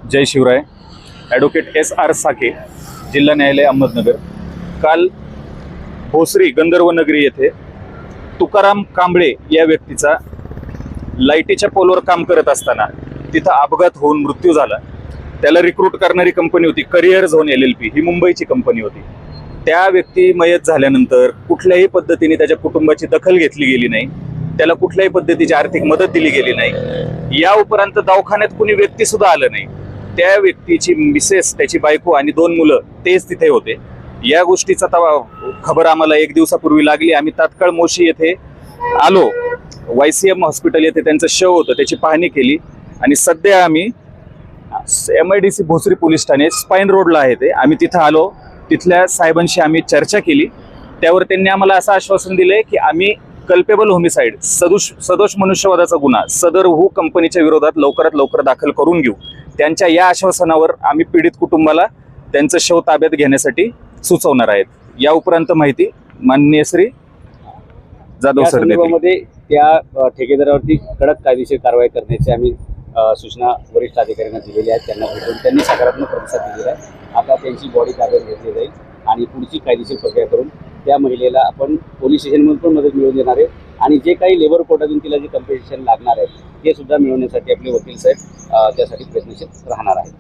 जय Shivray. Advocate S.R. साके, जिल्हा न्यायालय अहमदनगर. काल भोसरी गंधर्वनगरी येथे तुकाराम कांबळे या व्यक्तीचा लाईटीच्या पोलवर काम करत असताना तिथं अपघात होऊन मृत्यू झाला. त्याला रिक्रूट करणारी कंपनी होती करिअर झोन LLP, ही मुंबईची कंपनी होती. त्या व्यक्ती मयत झाल्यानंतर कुठल्याही पद्धतीने त्याच्या कुटुंबाची दखल घेतली गेली नाही, त्याला कुठल्याही पद्धतीची आर्थिक मदत दिली गेली नाही. या उपरांत दवाखान्यात कुणी व्यक्ती सुद्धा आलं नाही. त्या व्यक्तीची मिसेस, त्याची बायको आणि 2 मुलं तेच तिथे होते. या गोष्टीचा खबर आम्हाला 1 दिवसापूर्वी लागली. आम्ही तात्काळ मोशी येथे आलो. YCM हॉस्पिटल येथे त्यांचं शव होतं, त्याची पाहणी केली आणि सध्या आम्ही MIDC भोसरी पोलीस ठाणे स्पाईन रोडला आहे ते, आम्ही तिथं आलो. तिथल्या साहेबांशी आम्ही चर्चा केली. त्यावर त्यांनी आम्हाला असं आश्वासन दिलंय की आम्ही कल्पेबल होमिसाइड, सदोष मनुष्यवधाचा गुन्हा सदर कंपनीच्या विरोधात लवकरात लवकर दाखल करून घेऊ. त्यांच्या या आश्वासनावर आम्ही पीडित कुटुंबाला त्यांचं शव ताब्यात घेण्यासाठी सुचवणार आहेत. या उपरांत माहिती माननीय श्री जाधव सर देतील. त्या ठेकेदारावरती कडक कायदेशीर कारवाई करण्याची आम्ही सूचना वरिष्ठ अधिकाऱ्यांना दिलेली आहेत. त्यांना भेटून त्यांनी सकारात्मक प्रतिसाद दिलेला आहे. आता त्यांची बॉडी ताब्यात घेतली जाईल आणि पुढची कायदेशीर प्रक्रिया करून त्या महिलेला आपण पोलीस स्टेशनमधून पण मदत मिळवून देणार आहे आणि जे काही लेबर कोर्टातून तिला जे कम्पेन्सेशन लागणार आहे ते सुद्धा मिळवण्यासाठी आपले वकील साहेब त्यासाठी प्रयत्नशील राहणार आहेत.